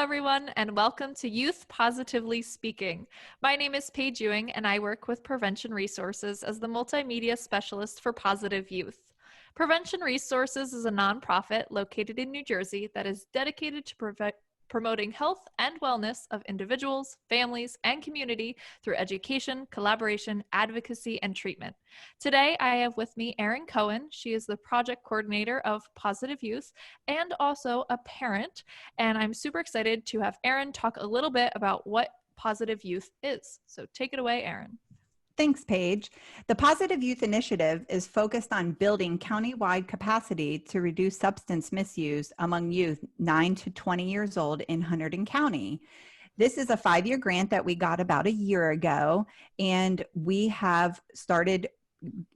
everyone, and welcome to Youth Positively Speaking. My name is Paige Ewing, and I work with Prevention Resources as the multimedia specialist for Positive Youth. Prevention Resources is a nonprofit located in New Jersey that is dedicated to promoting health and wellness of individuals, families, and community through education, collaboration, advocacy, and treatment. Today, I have with me Erin Cohen. She is the project coordinator of Positive Youth and also a parent. And I'm super excited to have Erin talk a little bit about what Positive Youth is. So take it away, Erin. Thanks, Paige. The Positive Youth Initiative is focused on building countywide capacity to reduce substance misuse among youth 9 to 20 years old in Hunterdon County. This is a 5-year grant that we got about a year ago, and we have started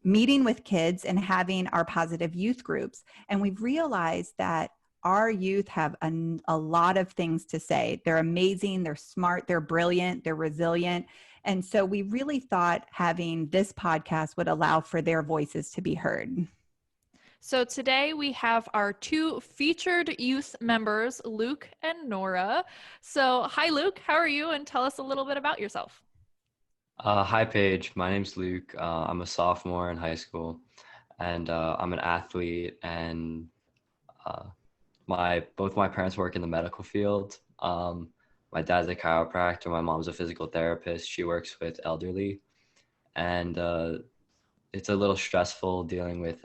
meeting with kids and having our positive youth groups. And we've realized that our youth have a lot of things to say. They're amazing, they're smart, they're brilliant, they're resilient. And so we really thought having this podcast would allow for their voices to be heard. So today we have our two featured youth members, Luke and Nora. So hi, Luke, how are you? And tell us a little bit about yourself. Hi, Paige. My name's Luke. I'm a sophomore in high school, and I'm an athlete, and both my parents work in the medical field. My dad's a chiropractor. My mom's a physical therapist. She works with elderly, and it's a little stressful dealing with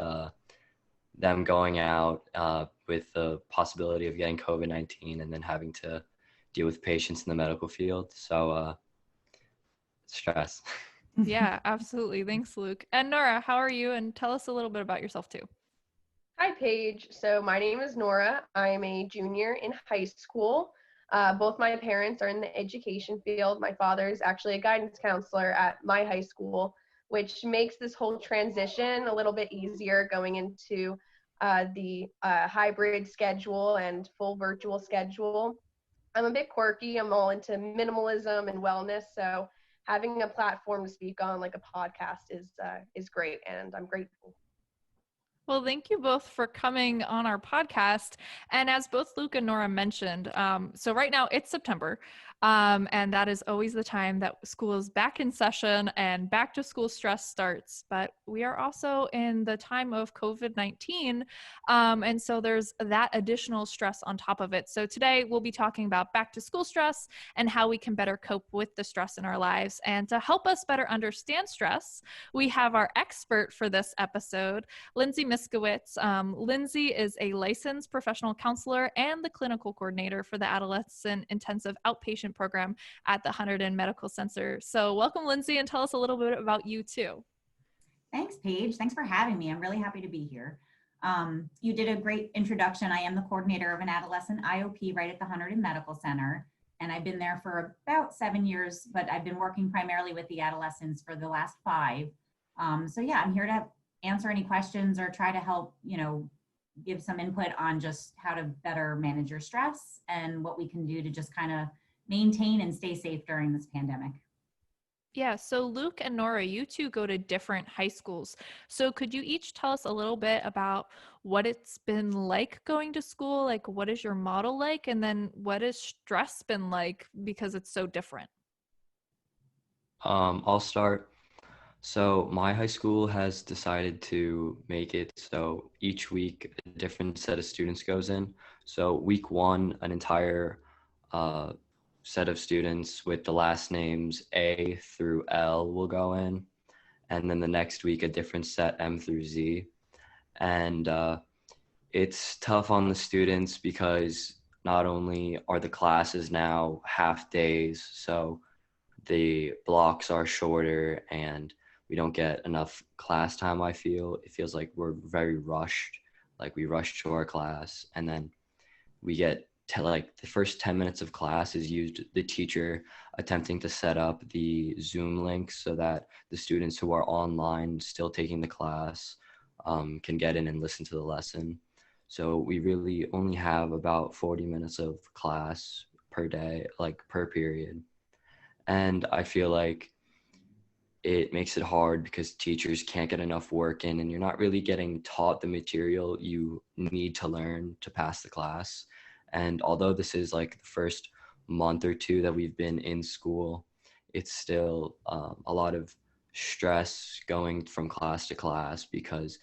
them going out with the possibility of getting COVID-19 and then having to deal with patients in the medical field. So stress. Yeah, absolutely. Thanks, Luke. And Nora, how are you? And tell us a little bit about yourself too. Hi, Paige. So my name is Nora. I am a junior in high school. Both my parents are in the education field. My father is actually a guidance counselor at my high school, which makes this whole transition a little bit easier going into the hybrid schedule and full virtual schedule. I'm a bit quirky. I'm all into minimalism and wellness. So having a platform to speak on like a podcast is great, and I'm grateful. Well, thank you both for coming on our podcast. And as both Luke and Nora mentioned, so right now it's September, and that is always the time that school is back in session and back to school stress starts. But we are also in the time of COVID-19, and so there's that additional stress on top of it. So today we'll be talking about back to school stress and how we can better cope with the stress in our lives. And to help us better understand stress, we have our expert for this episode, Lindsay Miskowitz. Lindsay is a licensed professional counselor and the clinical coordinator for the Adolescent Intensive Outpatient Program at the Hunterdon Medical Center. So welcome, Lindsay, and tell us a little bit about you too. Thanks, Paige. Thanks for having me. I'm really happy to be here. You did a great introduction. I am the coordinator of an adolescent IOP right at the Hunterdon Medical Center, and I've been there for about 7 years, but I've been working primarily with the adolescents for the last 5. So yeah, I'm here to answer any questions or try to help, give some input on just how to better manage your stress and what we can do to just kind of maintain and stay safe during this pandemic. Yeah, so Luke and Nora, you two go to different high schools. So could you each tell us a little bit about what it's been like going to school? Like, what is your model like? And then what has stress been like because it's so different? I'll start. So my high school has decided to make it so each week a different set of students goes in. So week 1, an entire set of students with the last names A through L will go in. And then the next week, a different set, M through Z. And it's tough on the students because not only are the classes now half days, so the blocks are shorter and we don't get enough class time. It feels like we're very rushed, like we rush to our class, and then we get like the first 10 minutes of class is used the teacher attempting to set up the Zoom links so that the students who are online still taking the class can get in and listen to the lesson. So we really only have about 40 minutes of class per day, like per period. And I feel like it makes it hard because teachers can't get enough work in, and you're not really getting taught the material you need to learn to pass the class. And although this is like the first month or two that we've been in school, it's still a lot of stress going from class to class because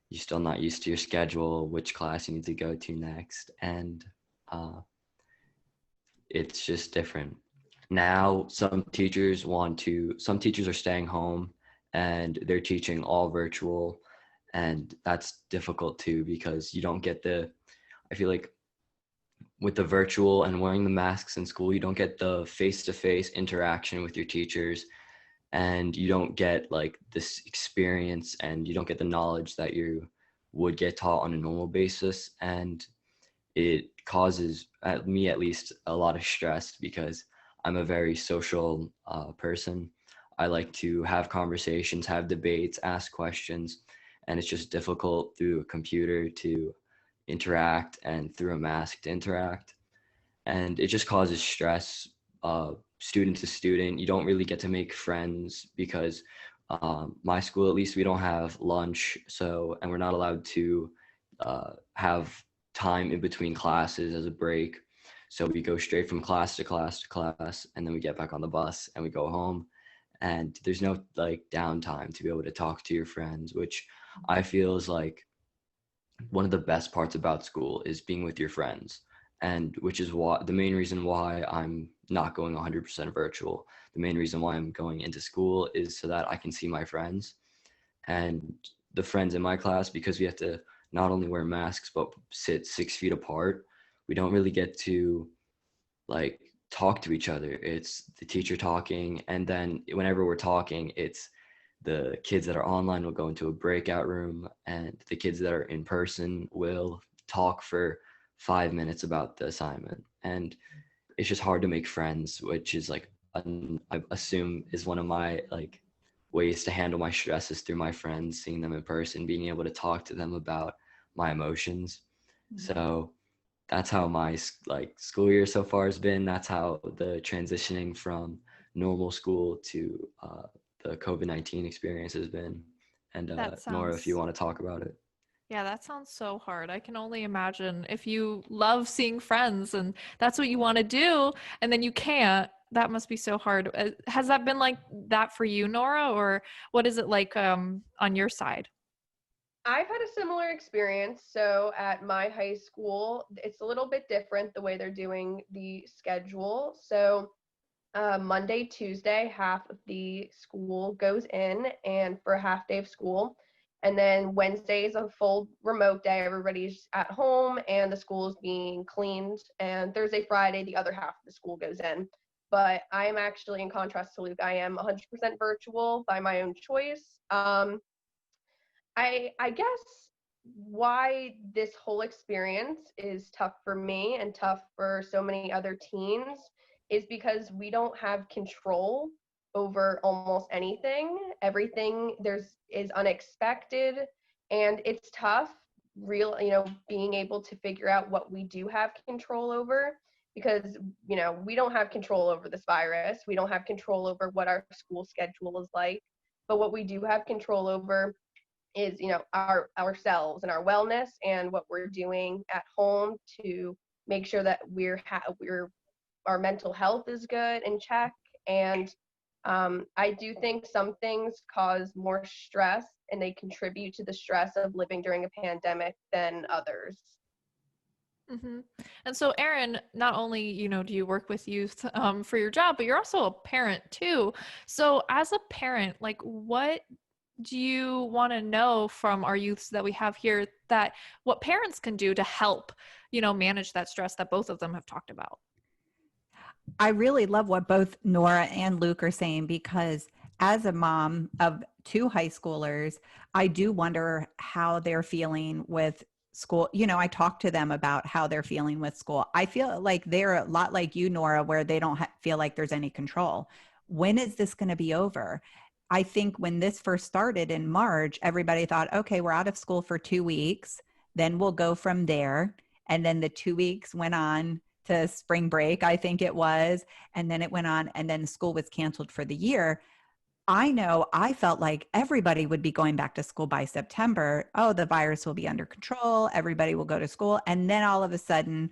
you're still not used to your schedule, which class you need to go to next. And it's just different. Now, some teachers are staying home and they're teaching all virtual. And that's difficult too, because you don't get I feel like with the virtual and wearing the masks in school, you don't get the face-to-face interaction with your teachers, and you don't get like this experience, and you don't get the knowledge that you would get taught on a normal basis. And it causes, at me at least, a lot of stress because I'm a very social person. I like to have conversations, have debates, ask questions, and it's just difficult through a computer to interact and through a mask to interact. And it just causes stress, student to student. You don't really get to make friends because my school, at least, we don't have lunch, and we're not allowed to have time in between classes as a break. So we go straight from class to class to class, and then we get back on the bus and we go home. And there's no like downtime to be able to talk to your friends, which I feel is like one of the best parts about school is being with your friends. And which is why the main reason why I'm not going 100% virtual. The main reason why I'm going into school is so that I can see my friends and the friends in my class, because we have to not only wear masks, but sit 6 feet apart. We don't really get to like talk to each other. It's the teacher talking. And then whenever we're talking, it's the kids that are online will go into a breakout room, and the kids that are in person will talk for 5 minutes about the assignment. And it's just hard to make friends, which is like, I assume is one of my like ways to handle my stresses through my friends, seeing them in person, being able to talk to them about my emotions. Mm-hmm. So that's how my like school year so far has been. That's how the transitioning from normal school to the COVID-19 experience has been. And Nora, if you want to talk about it. Yeah, that sounds so hard. I can only imagine if you love seeing friends and that's what you want to do and then you can't, that must be so hard. Has that been like that for you, Nora, or what is it like on your side? I've had a similar experience. So at my high school, it's a little bit different the way they're doing the schedule. So Monday, Tuesday, half of the school goes in and for a half day of school. And then Wednesday is a full remote day. Everybody's at home and the school is being cleaned. And Thursday, Friday, the other half of the school goes in. But I am actually, in contrast to Luke, I am 100% virtual by my own choice. I guess why this whole experience is tough for me and tough for so many other teens is because we don't have control over almost anything. Everything is unexpected, and it's tough being able to figure out what we do have control over, because we don't have control over this virus. We don't have control over what our school schedule is like, but what we do have control over is ourselves and our wellness and what we're doing at home to make sure that our mental health is good in check. And I do think some things cause more stress and they contribute to the stress of living during a pandemic than others. Mm-hmm. And so, Erin, not only, do you work with youth for your job, but you're also a parent too. So as a parent, like what do you want to know from our youths that we have here, that what parents can do to help, manage that stress that both of them have talked about? I really love what both Nora and Luke are saying, because as a mom of 2 high schoolers, I do wonder how they're feeling with school. I talk to them about how they're feeling with school. I feel like they're a lot like you, Nora, where they don't feel like there's any control. When is this going to be over? I think when this first started in March, everybody thought, okay, we're out of school for 2 weeks, then we'll go from there. And then the 2 weeks went on to spring break, I think it was. And then it went on, and then school was canceled for the year. I know I felt like everybody would be going back to school by September. Oh, the virus will be under control. Everybody will go to school. And then all of a sudden,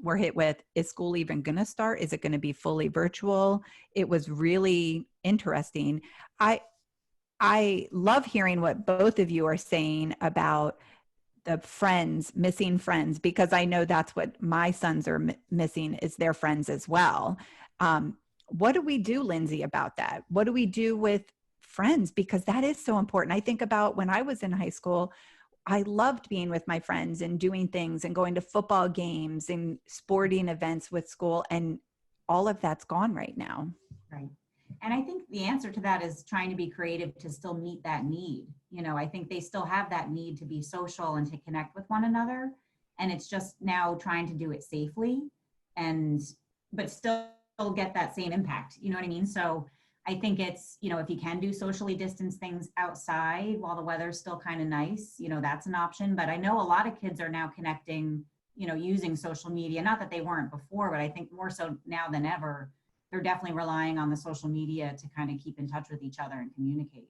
were hit with, is school even going to start? Is it going to be fully virtual? It was really interesting. I love hearing what both of you are saying about the friends, missing friends, because I know that's what my sons are missing, is their friends as well. What do we do, Lindsay, about that? What do we do with friends? Because that is so important. I think about when I was in high school, I loved being with my friends and doing things and going to football games and sporting events with school. And all of that's gone right now. Right. And I think the answer to that is trying to be creative to still meet that need. You know, I think they still have that need to be social and to connect with one another. And it's just now trying to do it safely but still get that same impact. You know what I mean? So I think it's, you know, if you can do socially distanced things outside while the weather's still kind of nice, you know, that's an option. But I know a lot of kids are now connecting, you know, using social media. Not that they weren't before, but I think more so now than ever, they're definitely relying on the social media to kind of keep in touch with each other and communicate.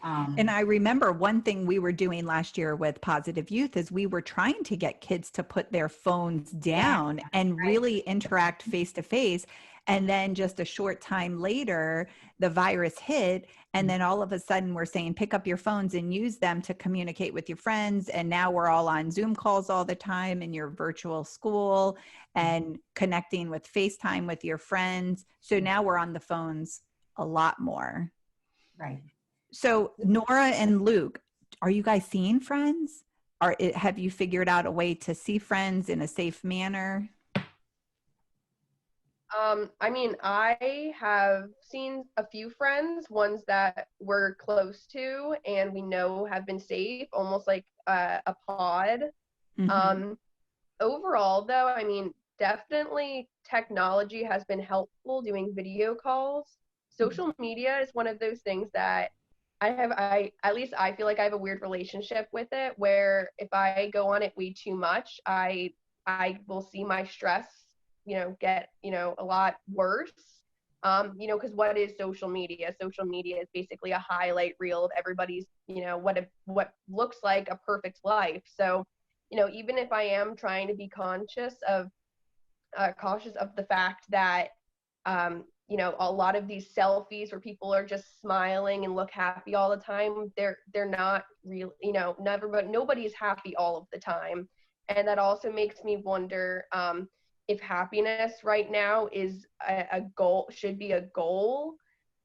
And I remember one thing we were doing last year with Positive Youth is we were trying to get kids to put their phones down and really interact face to face. And then just a short time later, the virus hit. And then all of a sudden we're saying, pick up your phones and use them to communicate with your friends. And now we're all on Zoom calls all the time in your virtual school and connecting with FaceTime with your friends. So now we're on the phones a lot more. Right. So Nora and Luke, are you guys seeing friends? Have you figured out a way to see friends in a safe manner? I mean, I have seen a few friends, ones that we're close to and we know have been safe, almost like a pod. Mm-hmm. Overall, though, I mean, definitely technology has been helpful doing video calls. Social media is one of those things that at least I feel like I have a weird relationship with it, where if I go on it way too much, I will see my stress, you know, get, you know, a lot worse. You know, because what is social media? Social media is basically a highlight reel of everybody's, you know, what looks like a perfect life. So, you know, even if I am trying to be cautious of the fact that, you know, a lot of these selfies where people are just smiling and look happy all the time, they're not real, you know, nobody's happy all of the time. And that also makes me wonder, if happiness right now is a goal, should be a goal,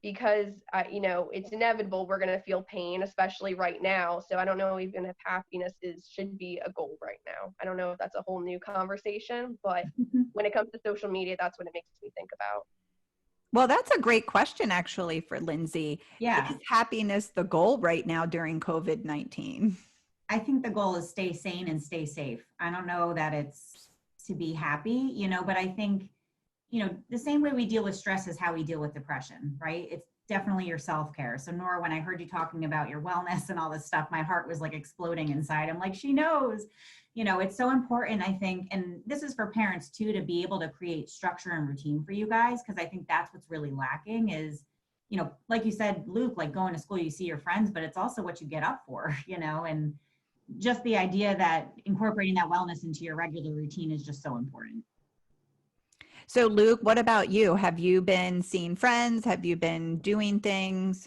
because you know, it's inevitable we're going to feel pain, especially right now. So I don't know even if happiness should be a goal right now. I don't know if that's a whole new conversation, but when it comes to social media, that's what it makes me think about. Well, that's a great question, actually, for Lindsay. Yeah. Is happiness the goal right now during COVID-19? I think the goal is stay sane and stay safe. I don't know that it's to be happy, you know, but I think, you know, the same way we deal with stress is how we deal with depression, right? It's definitely your self-care. So Nora, when I heard you talking about your wellness and all this stuff, my heart was like exploding inside. I'm like, she knows, you know, it's so important, I think, and this is for parents too, to be able to create structure and routine for you guys, because I think that's what's really lacking is, you know, like you said, Luke, like going to school, you see your friends, but it's also what you get up for, you know, and just the idea that incorporating that wellness into your regular routine is just so important. So Luke, what about you? Have you been seeing friends? Have you been doing things?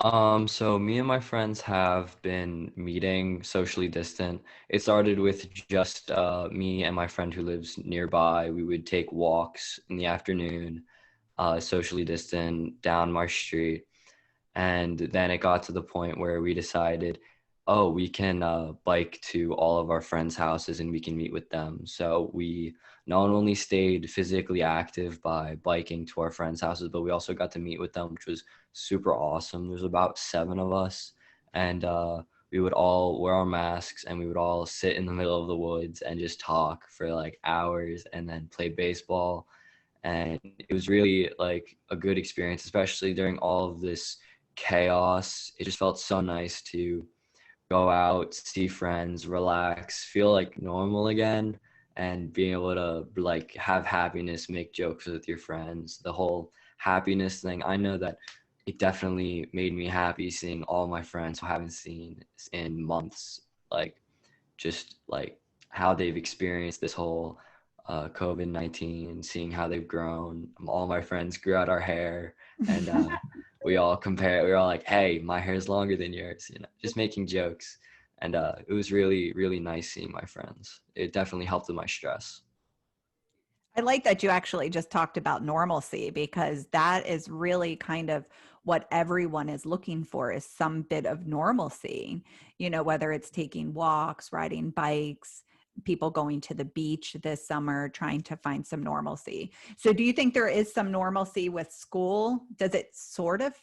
So me and my friends have been meeting socially distant. It started with just me and my friend who lives nearby. We would take walks in the afternoon, socially distant down Marsh Street. And then it got to the point where we decided, oh, we can bike to all of our friends' houses and we can meet with them. So we not only stayed physically active by biking to our friends' houses, but we also got to meet with them, which was super awesome. There's about 7 of us, and we would all wear our masks and we would all sit in the middle of the woods and just talk for like hours and then play baseball. And it was really like a good experience, especially during all of this chaos. It just felt so nice to go out, see friends, relax, feel like normal again, and being able to like have happiness, make jokes with your friends. The whole happiness thing, I know that it definitely made me happy seeing all my friends who I haven't seen in months, like just like how they've experienced this whole COVID-19, seeing how they've grown. All my friends grew out our hair, and we all compare. We were all like, "Hey, my hair's longer than yours," just making jokes. And it was really, really nice seeing my friends. It definitely helped with my stress. I like that you actually just talked about normalcy, because that is really kind of what everyone is looking for, is some bit of normalcy, whether it's taking walks, riding bikes, people going to the beach this summer, trying to find some normalcy. So do you think there is some normalcy with school? Does it sort of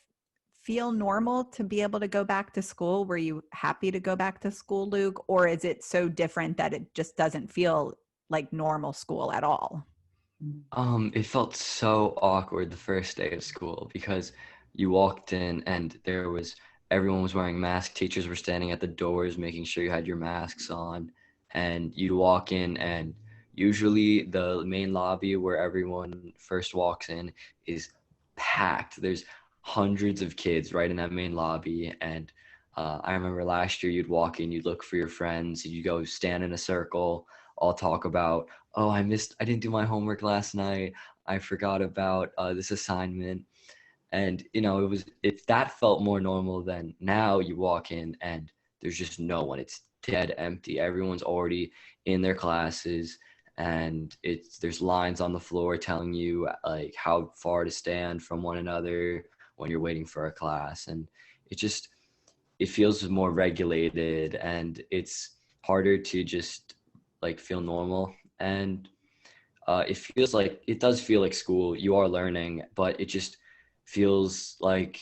feel normal to be able to go back to school? Were you happy to go back to school, Luke? Or is it so different that it just doesn't feel like normal school at all? It felt so awkward the first day of school because you walked in and everyone was wearing masks. Teachers were standing at the doors making sure you had your masks on, and you'd walk in, and usually the main lobby where everyone first walks in is packed. There's hundreds of kids right in that main lobby, and I remember last year you'd walk in, you'd look for your friends, you'd go stand in a circle, all talk about, oh, I didn't do my homework last night. I forgot about this assignment. And, that felt more normal than now. You walk in and there's just no one. It's dead empty. Everyone's already in their classes, and there's lines on the floor telling you like how far to stand from one another when you're waiting for a class. And it feels more regulated, and it's harder to just like feel normal. And it does feel like school. You are learning, but it just feels like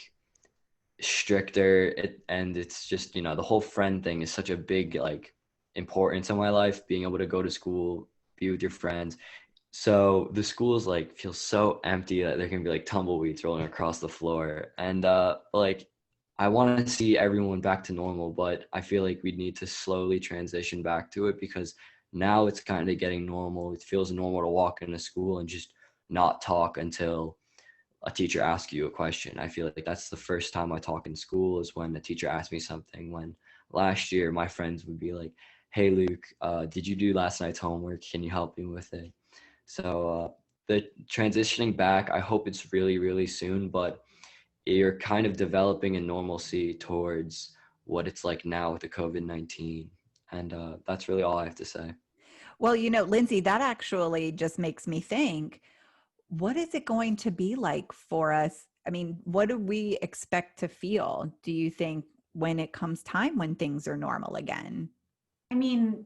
stricter. And it's just, the whole friend thing is such a big like importance in my life, being able to go to school, be with your friends. So the schools like feel so empty that there can be like tumbleweeds rolling across the floor. And like I want to see everyone back to normal, but I feel like we need to slowly transition back to it, because now it's kind of getting normal. It feels normal to walk into school and just not talk until a teacher asks you a question. I feel like that's the first time I talk in school, is when the teacher asked me something. When last year my friends would be like, "Hey Luke, did you do last night's homework? Can you help me with it?" So the transitioning back, I hope it's really, really soon, but you're kind of developing a normalcy towards what it's like now with the COVID-19. And that's really all I have to say. Well, Lindsay, that actually just makes me think, what is it going to be like for us? I mean, what do we expect to feel, do you think, when it comes time when things are normal again? I mean,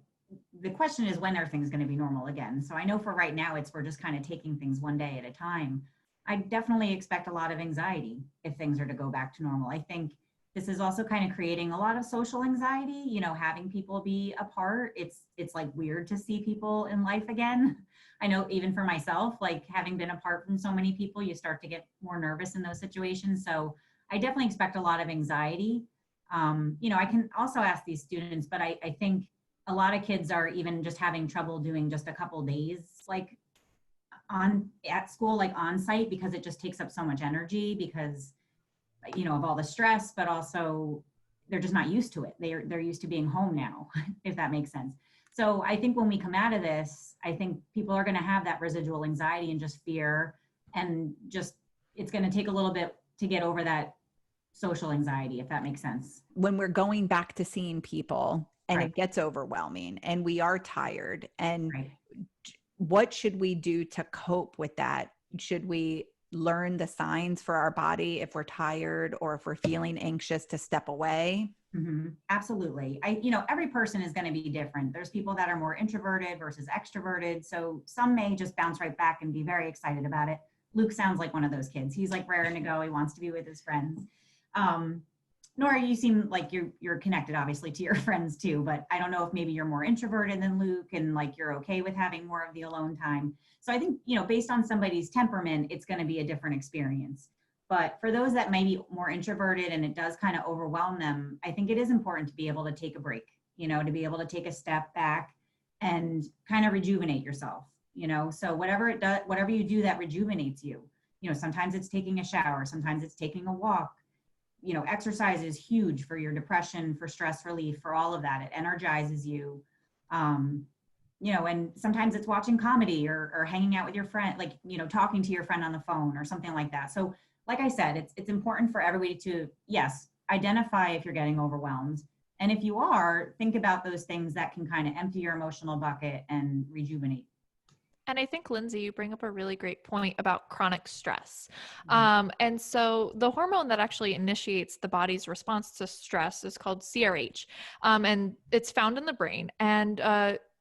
the question is, when are things going to be normal again? So I know for right now, we're just kind of taking things one day at a time. I definitely expect a lot of anxiety if things are to go back to normal. I think this is also kind of creating a lot of social anxiety, having people be apart. It's like weird to see people in life again. I know even for myself, like having been apart from so many people, you start to get more nervous in those situations. So I definitely expect a lot of anxiety. I can also ask these students, but I think a lot of kids are even just having trouble doing just a couple days, like at school, like on site, because it just takes up so much energy because, of all the stress, but also they're just not used to it. They're used to being home now, if that makes sense. So I think when we come out of this, I think people are going to have that residual anxiety and just fear, and just, it's going to take a little bit to get over that social anxiety, if that makes sense. When we're going back to seeing people and Right. It gets overwhelming and we are tired, and Right. what should we do to cope with that? Should we learn the signs for our body if we're tired or if we're feeling anxious to step away? Mm-hmm. Absolutely. Every person is going to be different. There's people that are more introverted versus extroverted. So some may just bounce right back and be very excited about it. Luke sounds like one of those kids. He's like raring to go. He wants to be with his friends. Nora, you seem like you're connected obviously to your friends too, but I don't know if maybe you're more introverted than Luke and like you're okay with having more of the alone time. So I think, based on somebody's temperament, it's going to be a different experience. But for those that may be more introverted and it does kind of overwhelm them, I think it is important to be able to take a break, to be able to take a step back and kind of rejuvenate yourself, so whatever you do that rejuvenates you, sometimes it's taking a shower, sometimes it's taking a walk. Exercise is huge for your depression, for stress relief, for all of that. It energizes you. and sometimes it's watching comedy or hanging out with your friend, like, talking to your friend on the phone or something like that. So like I said, it's important for everybody to, yes, identify if you're getting overwhelmed. And if you are, think about those things that can kind of empty your emotional bucket and rejuvenate. And I think, Lindsay, you bring up a really great point about chronic stress. Mm-hmm. And so the hormone that actually initiates the body's response to stress is called CRH, and it's found in the brain. And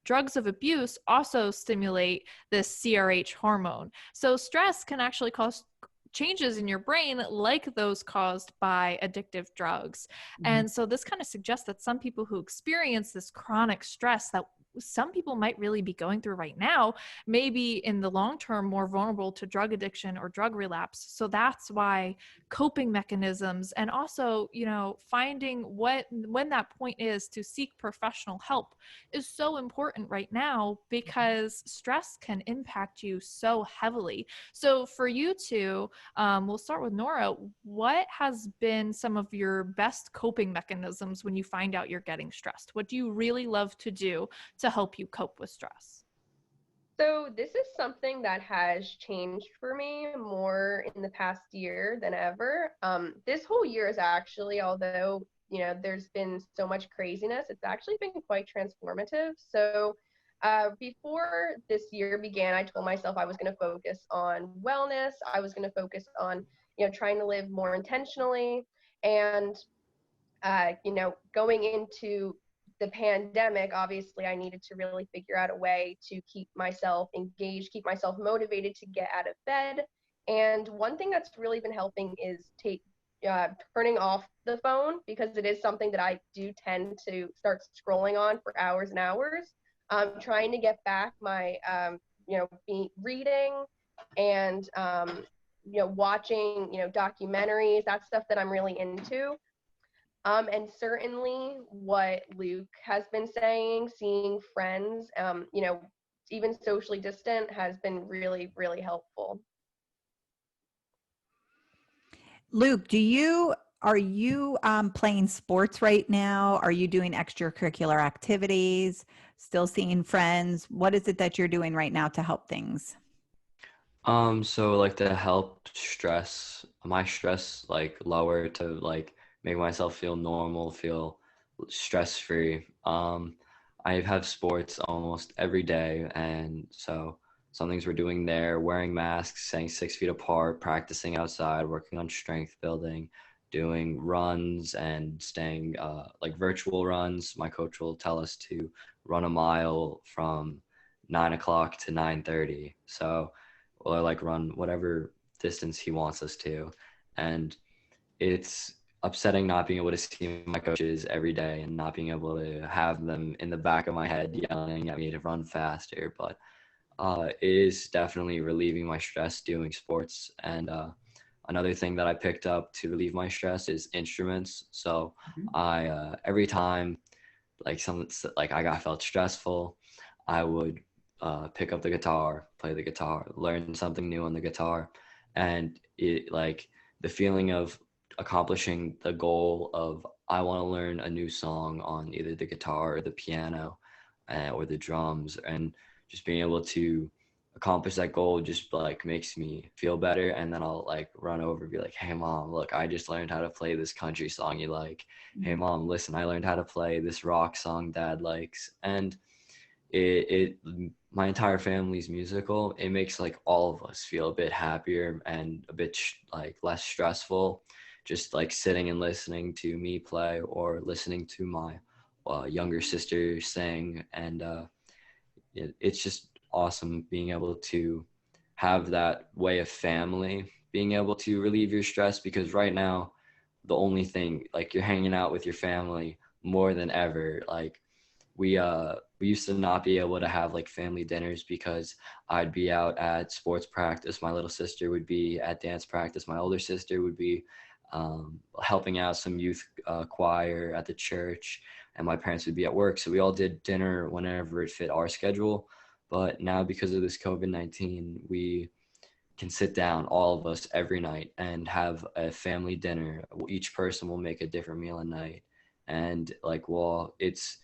drugs of abuse also stimulate this CRH hormone. So stress can actually cause changes in your brain like those caused by addictive drugs. Mm-hmm. And so this kind of suggests that some people who experience this chronic stress that some people might really be going through right now, maybe in the long term more vulnerable to drug addiction or drug relapse. So that's why coping mechanisms and also, finding when that point is to seek professional help is so important right now, because stress can impact you so heavily. So for you two, we'll start with Nora. What has been some of your best coping mechanisms when you find out you're getting stressed? What do you really love to do to help you cope with stress? So this is something that has changed for me more in the past year than ever. This whole year is actually, although, there's been so much craziness, it's actually been quite transformative. So before this year began, I told myself I was going to focus on wellness. I was going to focus on, trying to live more intentionally. And, going into the pandemic, obviously I needed to really figure out a way to keep myself engaged, keep myself motivated to get out of bed. And one thing that's really been helping is turning off the phone, because it is something that I do tend to start scrolling on for hours and hours. Trying to get back my, reading and, watching, documentaries, that's stuff that I'm really into. And certainly what Luke has been saying, seeing friends, even socially distant, has been really, really helpful. Luke, are you playing sports right now? Are you doing extracurricular activities? Still seeing friends? What is it that you're doing right now to help things? So like to help my stress like lower, to like make myself feel normal, feel stress free. I have sports almost every day, and so some things we're doing there: wearing masks, staying 6 feet apart, practicing outside, working on strength building, doing runs, and staying like virtual runs. My coach will tell us to run a mile from 9 o'clock to 9:30. So or like run whatever distance he wants us to. And it's upsetting not being able to see my coaches every day and not being able to have them in the back of my head yelling at me to run faster. But it is definitely relieving my stress doing sports. And another thing that I picked up to relieve my stress is instruments. So I every time like I felt stressful, I would pick up the guitar, play the guitar, learn something new on the guitar. And it like the feeling of accomplishing the goal of I want to learn a new song on either the guitar or the piano or the drums, and just being able to accomplish that goal just like makes me feel better. And then I'll like run over and be like, hey mom, look, I just learned how to play this country song you like. Hey mom, listen, I learned how to play this rock song dad likes. And it my entire family's musical. It makes like all of us feel a bit happier and a bit like less stressful, just like sitting and listening to me play or listening to my younger sister sing. And it's just awesome being able to have that way of family, being able to relieve your stress, because right now the only thing, like, you're hanging out with your family more than ever. Like we used to not be able to have like family dinners because I'd be out at sports practice, my little sister would be at dance practice, my older sister would be helping out some youth choir at the church, and my parents would be at work. So we all did dinner whenever it fit our schedule. But now, because of this COVID-19, we can sit down, all of us, every night and have a family dinner. Each person will make a different meal a night. And like, well, it's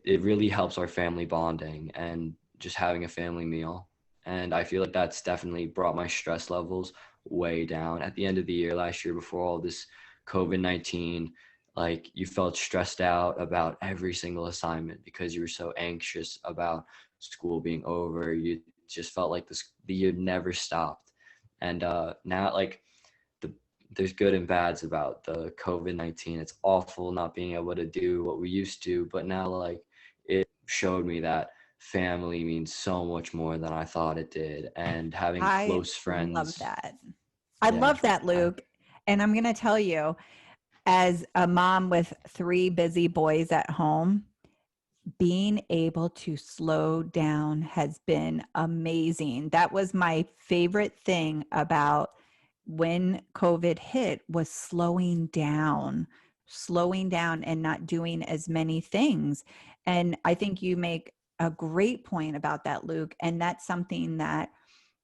it really helps our family bonding and just having a family meal. And I feel like that's definitely brought my stress levels way down. At the end of the year last year, before all this COVID-19, like you felt stressed out about every single assignment because you were so anxious about school being over. You just felt like the year never stopped. And now, like, there's good and bads about the COVID-19. It's awful not being able to do what we used to, but now, like, it showed me that family means so much more than I thought it did. And having I close friends. love that. I Yeah, love that, Luke. And I'm going to tell you, as a mom with 3 busy boys at home, being able to slow down has been amazing. That was my favorite thing about when COVID hit, was slowing down and not doing as many things. And I think you make a great point about that, Luke. And that's something that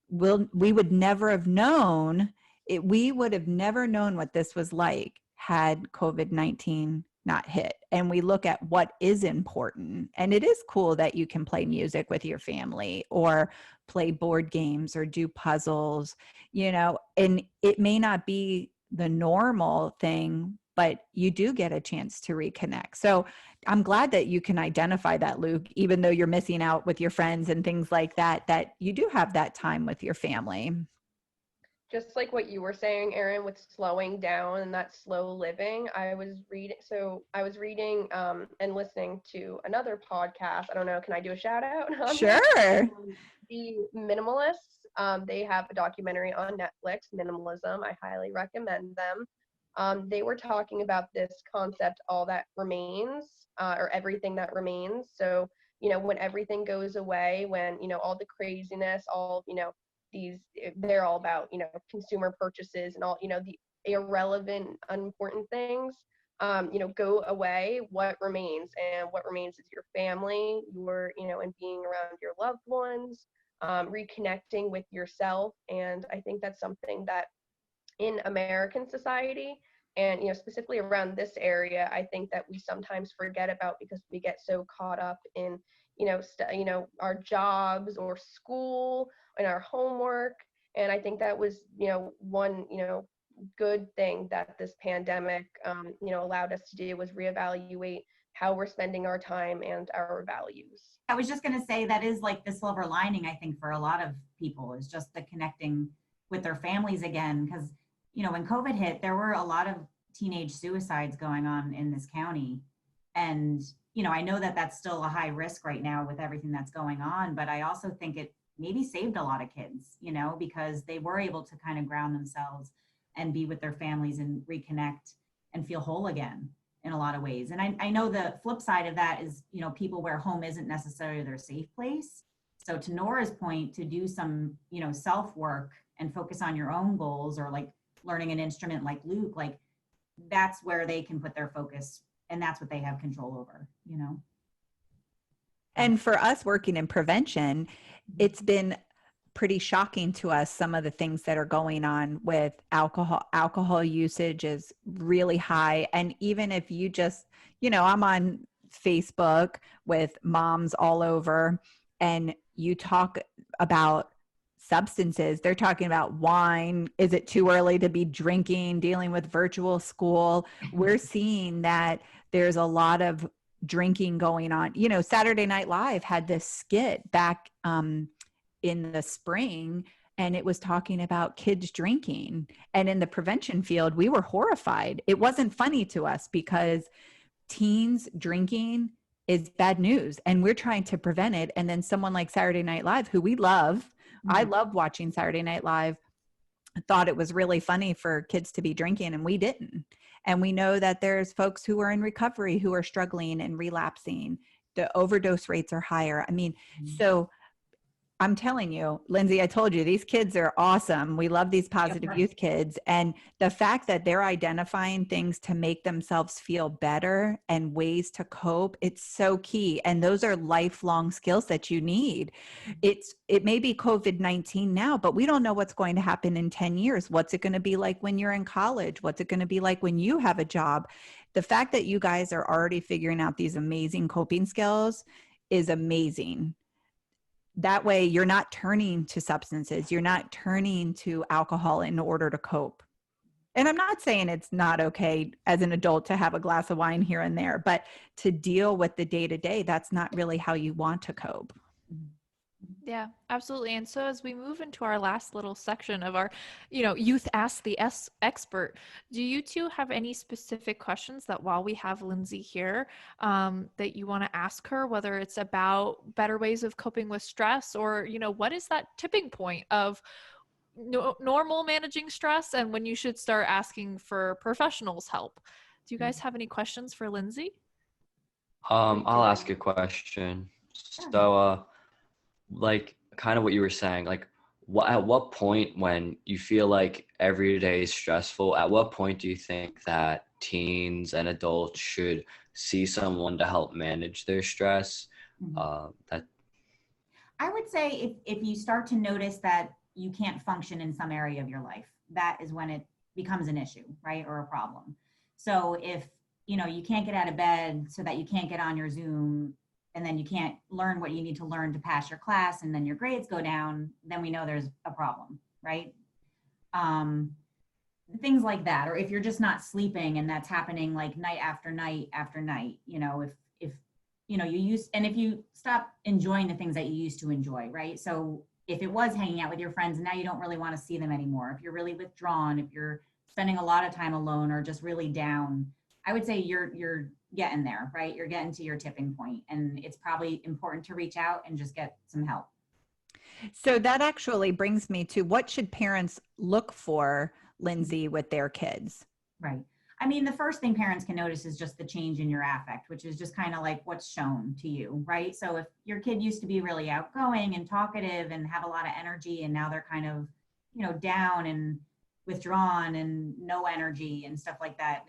we would never have known it. We would have never known what this was like had COVID-19 not hit. And we look at what is important. And it is cool that you can play music with your family or play board games or do puzzles, and it may not be the normal thing, but you do get a chance to reconnect. So I'm glad that you can identify that, Luke, even though you're missing out with your friends and things like that, that you do have that time with your family. Just like what you were saying, Erin, with slowing down and that slow living, I was reading and listening to another podcast. I don't know, can I do a shout out? Sure. The Minimalists, they have a documentary on Netflix, Minimalism. I highly recommend them. They were talking about this concept, all that remains, or everything that remains. So, when everything goes away, when, all the craziness, all, they're all about, consumer purchases and all, the irrelevant, unimportant things, go away. What remains? And what remains is your family, and being around your loved ones, reconnecting with yourself. And I think that's something that in American society, and specifically around this area, I think that we sometimes forget about, because we get so caught up in our jobs or school and our homework. And I think that was one good thing that this pandemic allowed us to do, was reevaluate how we're spending our time and our values. I was just going to say that is like the silver lining, I think, for a lot of people, is just the connecting with their families again. Because, when COVID hit, there were a lot of teenage suicides going on in this county. And, I know that that's still a high risk right now with everything that's going on, but I also think it maybe saved a lot of kids, because they were able to kind of ground themselves and be with their families and reconnect and feel whole again in a lot of ways. And I know the flip side of that is, people where home isn't necessarily their safe place. So to Nora's point, to do some, self-work and focus on your own goals, or like learning an instrument like Luke, like that's where they can put their focus, and that's what they have control over, And for us working in prevention, it's been pretty shocking to us, some of the things that are going on with alcohol usage is really high. And even if you just, I'm on Facebook with moms all over, and you talk about substances, they're talking about wine. Is it too early to be drinking, dealing with virtual school? We're seeing that there's a lot of drinking going on. Saturday Night Live had this skit back in the spring, and it was talking about kids drinking. And in the prevention field, we were horrified. It wasn't funny to us because teens drinking is bad news, and we're trying to prevent it. And then someone like Saturday Night Live, who we love, I love watching Saturday Night Live, thought it was really funny for kids to be drinking, and we didn't. And we know that there's folks who are in recovery who are struggling and relapsing. The overdose rates are higher. I mean, so I'm telling you, Lindsay, I told you, these kids are awesome. We love these positive youth kids. And the fact that they're identifying things to make themselves feel better and ways to cope, it's so key. And those are lifelong skills that you need. It may be COVID-19 now, but we don't know what's going to happen in 10 years. What's it going to be like when you're in college? What's it going to be like when you have a job? the fact that you guys are already figuring out these amazing coping skills is amazing. That way you're not turning to substances, you're not turning to alcohol in order to cope. And I'm not saying it's not okay as an adult to have a glass of wine here and there, but to deal with the day-to-day, that's not really how you want to cope. Yeah, absolutely. And so as we move into our last little section of our, Youth Ask the Expert, do you two have any specific questions that while we have Lindsay here, that you want to ask her, whether it's about better ways of coping with stress or, what is that tipping point of normal managing stress and when you should start asking for professionals' help? Do you guys have any questions for Lindsay? I'll ask a question. So, like kind of what you were saying, like at what point when you feel like every day is stressful, at what point do you think that teens and adults should see someone to help manage their stress? That I would say if you start to notice that you can't function in some area of your life, that is when it becomes an issue, right? Or a problem. So if, you can't get out of bed so that you can't get on your Zoom, and then you can't learn what you need to learn to pass your class, and then your grades go down, then we know there's a problem, right? Things like that. Or if you're just not sleeping and that's happening like night after night after night, if if you stop enjoying the things that you used to enjoy, right? So if it was hanging out with your friends, now you don't really want to see them anymore. If you're really withdrawn, if you're spending a lot of time alone or just really down, I would say you're getting there, right? You're getting to your tipping point, and it's probably important to reach out and just get some help. So that actually brings me to, what should parents look for, Lindsay, with their kids? Right. I mean, the first thing parents can notice is just the change in your affect, which is just kind of like what's shown to you, right? So if your kid used to be really outgoing and talkative and have a lot of energy, and now they're kind of, down and withdrawn and no energy and stuff like that,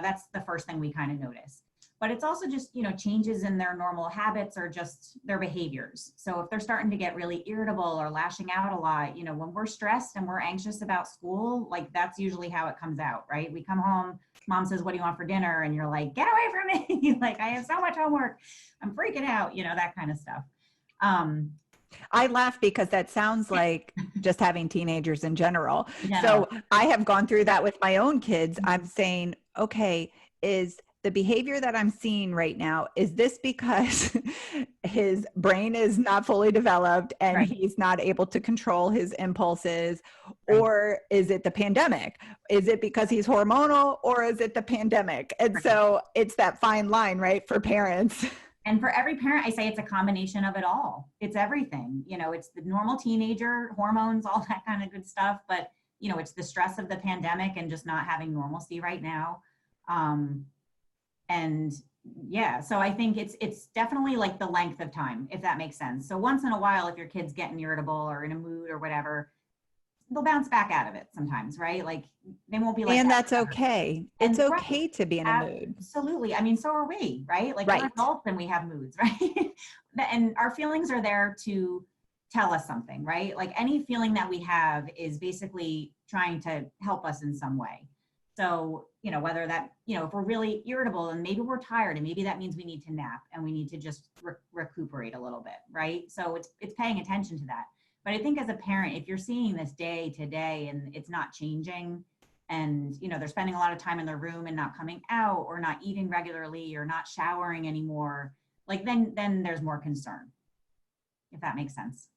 that's the first thing we kind of notice. But it's also just, changes in their normal habits or just their behaviors. So if they're starting to get really irritable or lashing out a lot, when we're stressed and we're anxious about school, like that's usually how it comes out, right? We come home, mom says, "What do you want for dinner?" And you're like, "Get away from me." Like, "I have so much homework. I'm freaking out," that kind of stuff. I laugh because that sounds like just having teenagers in general. No. So I have gone through that with my own kids. I'm saying, okay, is the behavior that I'm seeing right now, is this because his brain is not fully developed and Right. he's not able to control his impulses? Right. Or is it the pandemic? Is it because he's hormonal, or is it the pandemic? And Right. so it's that fine line, right, for parents. And for every parent, I say it's a combination of it all. It's everything. It's the normal teenager, hormones, all that kind of good stuff. But, it's the stress of the pandemic and just not having normalcy right now. And yeah, so I think it's definitely like the length of time, if that makes sense. So once in a while, if your kid's getting irritable or in a mood or whatever, they'll bounce back out of it sometimes, right? Like they won't be like, And that that's okay. It's And okay to be in a mood. Absolutely. I mean, so are we, right? Like Right. we're adults and we have moods, right? And our feelings are there to tell us something, right? Like any feeling that we have is basically trying to help us in some way. So, whether that, if we're really irritable and maybe we're tired, and maybe that means we need to nap and we need to just recuperate a little bit, right? So it's paying attention to that. But I think as a parent, if you're seeing this day to day and it's not changing, and they're spending a lot of time in their room and not coming out, or not eating regularly, or not showering anymore, like then there's more concern, if that makes sense.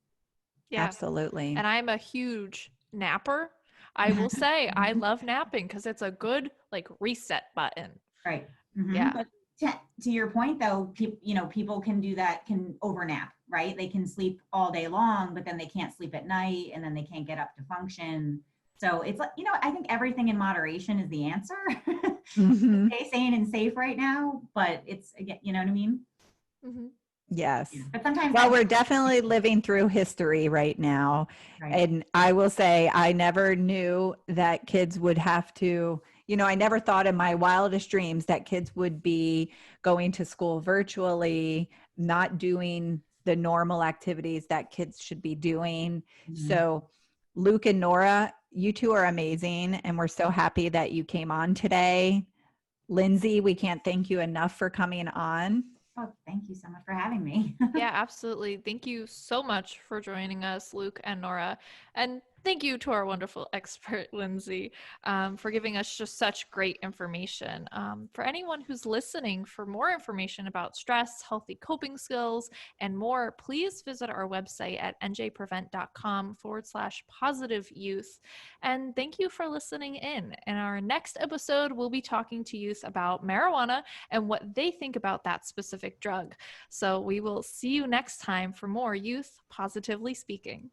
Yeah. Absolutely. And I'm a huge napper. I will say I love napping because it's a good reset button. Right. Mm-hmm. Yeah. But to your point though, people can do that, can overnap, right? They can sleep all day long, but then they can't sleep at night, and then they can't get up to function. So it's like, I think everything in moderation is the answer. Mm-hmm. Stay sane and safe right now, but it's, again, you know what I mean? Mm-hmm. Yes. But sometimes, well, we're definitely living through history right now. right. And I will say, I never knew that kids would have to, I never thought in my wildest dreams that kids would be going to school virtually, not doing the normal activities that kids should be doing. Mm-hmm. So Luke and Nora, you two are amazing. And we're so happy that you came on today. Lindsay, we can't thank you enough for coming on. Oh, thank you so much for having me. Yeah, absolutely. Thank you so much for joining us, Luke and Nora. And thank you to our wonderful expert, Lindsay, for giving us just such great information. For anyone who's listening, for more information about stress, healthy coping skills, and more, please visit our website at njprevent.com/positive youth. And thank you for listening in. In our next episode, we'll be talking to youth about marijuana and what they think about that specific drug. So we will see you next time for more Youth Positively Speaking.